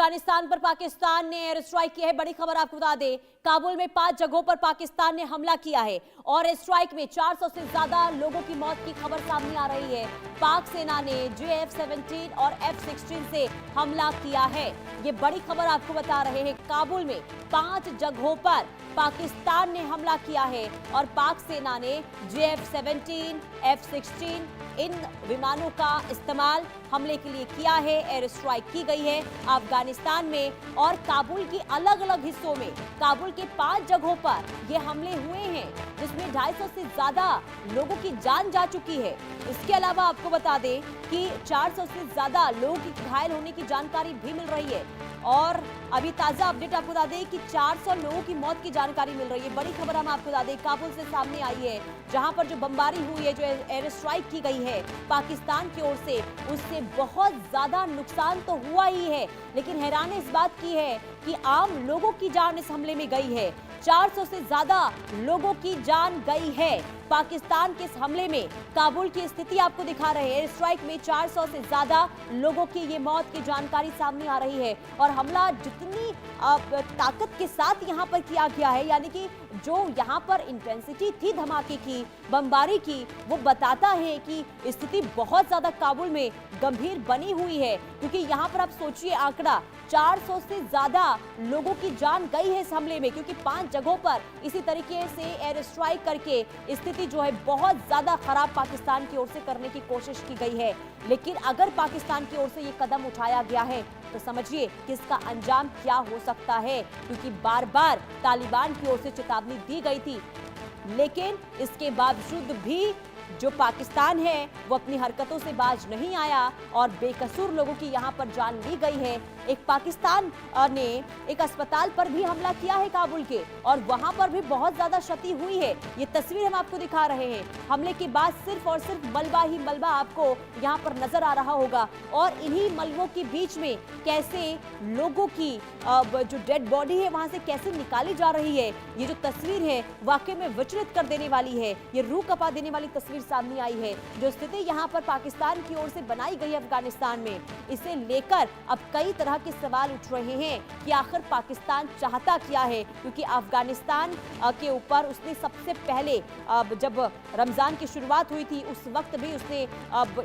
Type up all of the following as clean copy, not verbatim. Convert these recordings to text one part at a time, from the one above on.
अफगानिस्तान पर पाकिस्तान ने air strike की है। बड़ी खबर आपको बता दें, काबुल में 5 जगहों पर पाकिस्तान ने हमला किया है और एयर स्ट्राइक में 400 से ज्यादा लोगों की मौत की खबर सामने आ रही है। पाक सेना ने JF-17 और F-16 से हमला किया है। ये बड़ी खबर आपको बता रहे हैं। काबुल में 5 जगहों पर पाकिस्तान ने हमला किया है और पाक सेना ने JF-17, F-16 इन विमानों का इस्तेमाल हमले के लिए किया है। एयर स्ट्राइक की गई है अफगानिस्तान में और काबुल की अलग अलग हिस्सों में काबुल के 5 जगहों पर ये हमले हुए हैं, जिसमें 250 से ज्यादा लोगों की जान जा चुकी है। इसके अलावा आपको बता दें कि 400 से ज्यादा लोगों की घायल होने की जानकारी भी मिल रही है और अभी ताजा अपडेट आपको बता दें कि 400 लोगों की मौत की जानकारी मिल रही है। बड़ी खबर हम आपको बता दें काबुल से सामने आई है, जहां पर जो बमबारी हुई है, जो एयर स्ट्राइक की गई है पाकिस्तान की ओर से, उससे बहुत ज्यादा नुकसान तो हुआ ही है, लेकिन हैरानी इस बात की है कि आम लोगों की जान इस हमले में गई है। 400 से ज्यादा लोगों की जान गई है पाकिस्तान के इस हमले में। काबुल की स्थिति आपको दिखा रहे हैं। एयर स्ट्राइक में 400 से ज्यादा लोगों की ये मौत की जानकारी सामने आ रही है और हमला जितनी ताकत के साथ यहां पर किया गया है, यानी कि जो यहां पर इंटेंसिटी थी धमाके की, बमबारी की, वो बताता है कि स्थिति बहुत ज्यादा काबुल में गंभीर बनी हुई है। क्योंकि यहां पर आप सोचिए आंकड़ा, 400 से ज्यादा लोगों की जान गई है इस हमले में, क्योंकि 5 जगहों पर इसी तरीके से एयर स्ट्राइक करके स्थिति जो है बहुत ज्यादा खराब पाकिस्तान की ओर से करने की कोशिश की गई है। लेकिन अगर पाकिस्तान की ओर से ये कदम उठाया गया है तो समझिए कि इसका अंजाम क्या हो सकता है, क्योंकि बार बार तालिबान की ओर से चेतावनी दी गई थी, लेकिन इसके बावजूद भी जो पाकिस्तान है वो अपनी हरकतों से बाज नहीं आया और बेकसूर लोगों की यहां पर जान ली गई है। एक पाकिस्तान ने एक अस्पताल पर भी हमला किया है काबुल के, और वहां पर भी बहुत ज्यादा क्षति हुई है। ये तस्वीर हम आपको दिखा रहे हैं। हमले के बाद सिर्फ और सिर्फ मलबा ही मलबा आपको यहाँ पर नजर आ रहा होगा और इन्हीं मलबों के बीच में कैसे लोगों की जो डेड बॉडी है वहां से कैसे निकाली जा रही है। ये जो तस्वीर है वाकई में विचलित कर देने वाली है। ये रूह कपा देने वाली तस्वीर सामने आई है। जो स्थिति यहाँ पर पाकिस्तान की ओर से बनाई गई है अफगानिस्तान में, इसे लेकर अब कई तरह के सवाल उठ रहे हैं कि आखिर पाकिस्तान चाहता क्या है, क्योंकि अफगानिस्तान के ऊपर उसने सबसे पहले जब रमजान की शुरुआत हुई थी उस वक्त भी उसने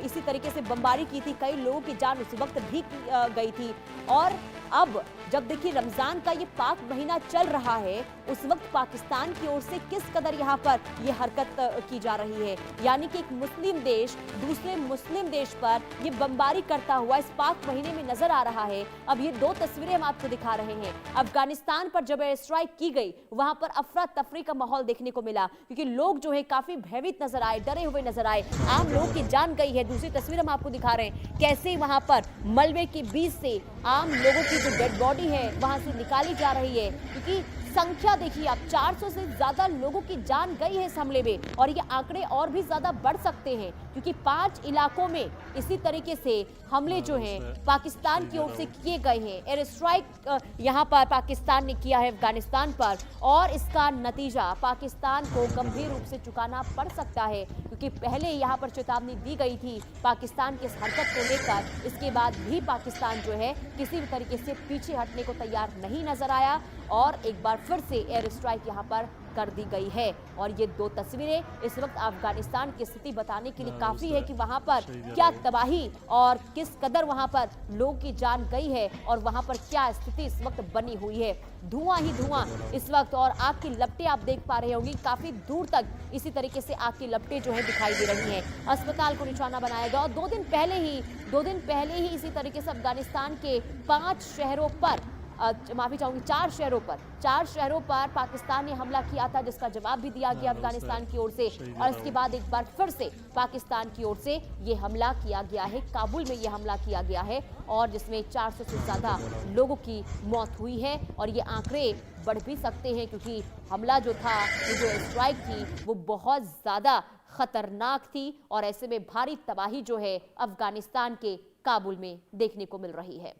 इसी तरीके से बमबारी की थी। कई लोगों की जान उस वक्त भी गई थी और अब जब देखिए रमजान का ये पाक महीना चल रहा है, उस वक्त पाकिस्तान की ओर से किस कदर यहाँ पर ये हरकत की जा रही है, यानी कि एक मुस्लिम देश दूसरे मुस्लिम देश पर ये बमबारी करता हुआ इस पाक महीने में नजर आ रहा है। अब ये 2 तस्वीरें हम आपको दिखा रहे हैं। अफगानिस्तान पर जब एयर स्ट्राइक की गई वहां पर अफरा तफरी का माहौल देखने को मिला, क्योंकि लोग जो है काफी भयभीत नजर आए, डरे हुए नजर आए, आम लोगों की जान गई है। दूसरी तस्वीर हम आपको दिखा रहे हैं कैसे वहां पर मलबे के बीच से आम लोगों की जो डेड बॉडी है वहां से निकाली जा रही है, क्योंकि संख्या देखिए आप 400 से ज्यादा लोगों की जान गई है इस हमले में और ये आंकड़े और भी ज्यादा बढ़ सकते हैं, क्योंकि 5 इलाकों में इसी तरीके से हमले जो हैं पाकिस्तान की ओर से किए गए हैं। एयर स्ट्राइक यहां पर पाकिस्तान ने किया है अफगानिस्तान पर और इसका नतीजा पाकिस्तान को गंभीर रूप से चुकाना पड़ सकता है, क्योंकि पहले यहां पर चेतावनी दी गई थी पाकिस्तान की इस हरकत को लेकर। इसके बाद भी पाकिस्तान जो है किसी भी तरीके से पीछे हटने को तैयार नहीं नजर आया और एक बार फिर से एयर स्ट्राइक यहां पर कर दी गई है। और ये 2 तस्वीरें इस वक्त अफगानिस्तान की स्थिति बताने के लिए काफी है कि वहां पर क्या तबाही और किस कदर वहां पर लोगों की जान गई है और वहां पर क्या स्थिति इस वक्त बनी हुई है। धुआं ही धुआं इस वक्त और आग की लपटें आप देख पा रहे होंगे, काफी दूर तक इसी तरीके से आग की लपटें जो है दिखाई दे रही हैं। अस्पताल को निशाना बनाया गया और 2 दिन पहले ही इसी तरीके से अफगानिस्तान के 5 शहरों पर माफी चाहूंगी 4 शहरों पर पाकिस्तान ने हमला किया था, जिसका जवाब भी दिया गया अफगानिस्तान की ओर से और इसके बाद एक बार फिर से पाकिस्तान की ओर से ये हमला किया गया है। काबुल में ये हमला किया गया है और जिसमें 400 से ज्यादा लोगों की मौत हुई है और ये आंकड़े बढ़ भी सकते हैं, क्योंकि हमला जो था, ये जो स्ट्राइक थी वो बहुत ज्यादा खतरनाक थी और ऐसे में भारी तबाही जो है अफगानिस्तान के काबुल में देखने को मिल रही है।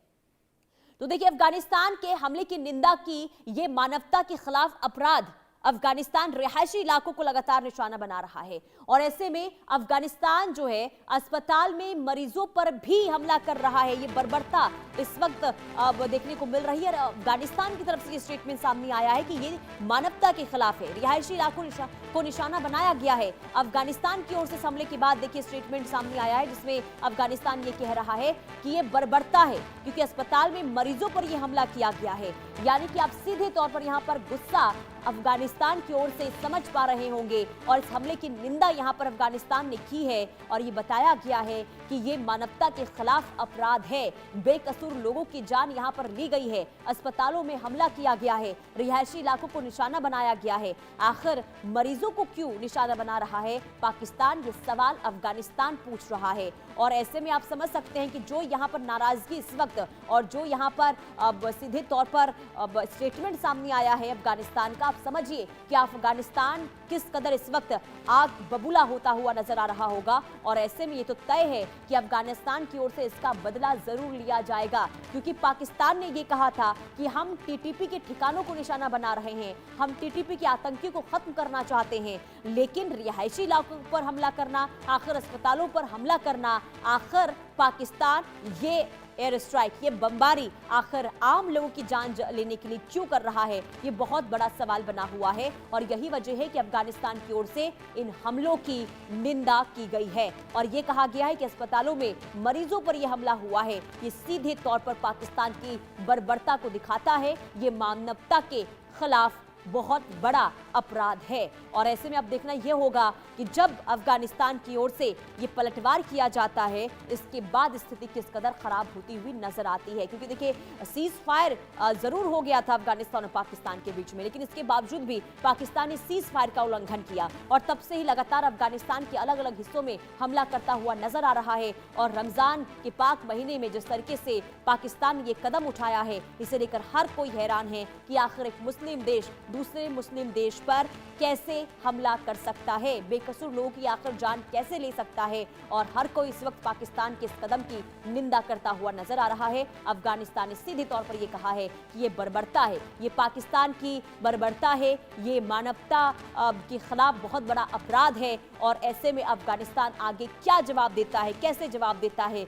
तो देखिए अफगानिस्तान के हमले की निंदा की, ये मानवता के खिलाफ अपराध अफगानिस्तान रिहायशी इलाकों को लगातार निशाना बना रहा है और ऐसे में अफगानिस्तान जो है अस्पताल में मरीजों पर भी हमला कर रहा है। ये बर्बरता इस वक्त अब देखने को मिल रही है। अफगानिस्तान की तरफ से ये स्टेटमेंट सामने आया है कि ये मानवता के खिलाफ है, रिहायशी इलाकों को निशाना बनाया गया है। अफगानिस्तान की ओर से हमले के बाद देखिए स्टेटमेंट सामने आया है जिसमें अफगानिस्तान ये कह रहा है कि ये बर्बरता है क्योंकि अस्पताल में मरीजों पर यह हमला किया गया है। यानी कि आप सीधे तौर पर यहां पर गुस्सा अफगानिस्तान की ओर से समझ पा रहे होंगे और इस हमले की निंदा यहां पर अफगानिस्तान ने की है और ये बताया गया है कि ये मानवता के खिलाफ अपराध है। बेकसूर लोगों की जान यहां पर ली गई है, अस्पतालों में हमला किया गया है, रिहायशी इलाकों को निशाना बनाया गया है। आखिर मरीजों को क्यों निशाना बना रहा है पाकिस्तान, ये सवाल अफगानिस्तान पूछ रहा है। और ऐसे में आप समझ सकते हैं कि जो यहाँ पर नाराजगी इस वक्त और जो यहाँ पर अब सीधे तौर पर अब स्टेटमेंट सामने आया है अफगानिस्तान का, आप समझिए कि अफगानिस्तान किस कदर इस वक्त आग बबूला होता हुआ नजर आ रहा होगा। और ऐसे में ये तो तय है कि अफगानिस्तान की ओर से इसका बदला जरूर लिया जाएगा क्योंकि पाकिस्तान ने ये कहा था कि हम टीटीपी के ठिकानों को निशाना बना रहे हैं, हम टीटीपी के आतंकियों को खत्म करना चाहते हैं। लेकिन रिहायशी इलाकों पर हमला करना, आखिर अस्पतालों पर हमला करना, आखिर पाकिस्तान ये एयर स्ट्राइक, ये बमबारी आखिर आम लोगों की जान लेने के लिए क्यों कर रहा है, ये बहुत बड़ा सवाल बना हुआ है। और यही वजह है कि अफगानिस्तान की ओर से इन हमलों की निंदा की गई है और ये कहा गया है कि अस्पतालों में मरीजों पर यह हमला हुआ है, ये सीधे तौर पर पाकिस्तान की बर्बरता को दिखाता है, ये मानवता के खिलाफ बहुत बड़ा अपराध है। और ऐसे में अब देखना यह होगा कि जब अफगानिस्तान की ओर से ये पलटवार किया जाता है इसके बाद स्थिति किस कदर खराब होती हुई नजर आती है। क्योंकि देखिए सीज फायर जरूर हो गया था अफगानिस्तान और पाकिस्तान के बीच में, लेकिन इसके बावजूद भी पाकिस्तान ने सीज फायर का उल्लंघन किया और तब से ही लगातार अफगानिस्तान के अलग अलग हिस्सों में हमला करता हुआ नजर आ रहा है। और रमजान के पाक महीने में जिस तरीके से पाकिस्तान ने ये कदम उठाया है, इसे लेकर हर कोई हैरान है कि आखिर एक मुस्लिम देश दूसरे मुस्लिम देश पर कैसे हमला कर सकता है, बेकसूर लोगों की आखिर जान कैसे ले सकता है। और हर कोई इस वक्त पाकिस्तान के इस कदम की निंदा करता हुआ नजर आ रहा है। अफगानिस्तान ने सीधे तौर पर यह कहा है कि ये बर्बरता है, ये पाकिस्तान की बर्बरता है, ये मानवता के खिलाफ बहुत बड़ा अपराध है। और ऐसे में अफगानिस्तान आगे क्या जवाब देता है, कैसे जवाब देता है,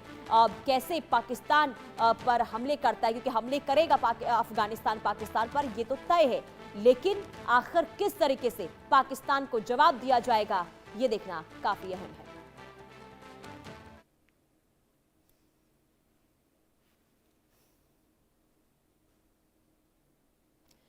कैसे पाकिस्तान पर हमले करता है, क्योंकि हमले करेगा अफगानिस्तान पाकिस्तान पर, ये तो तय है। लेकिन आखिर किस तरीके से पाकिस्तान को जवाब दिया जाएगा, ये देखना काफी अहम है।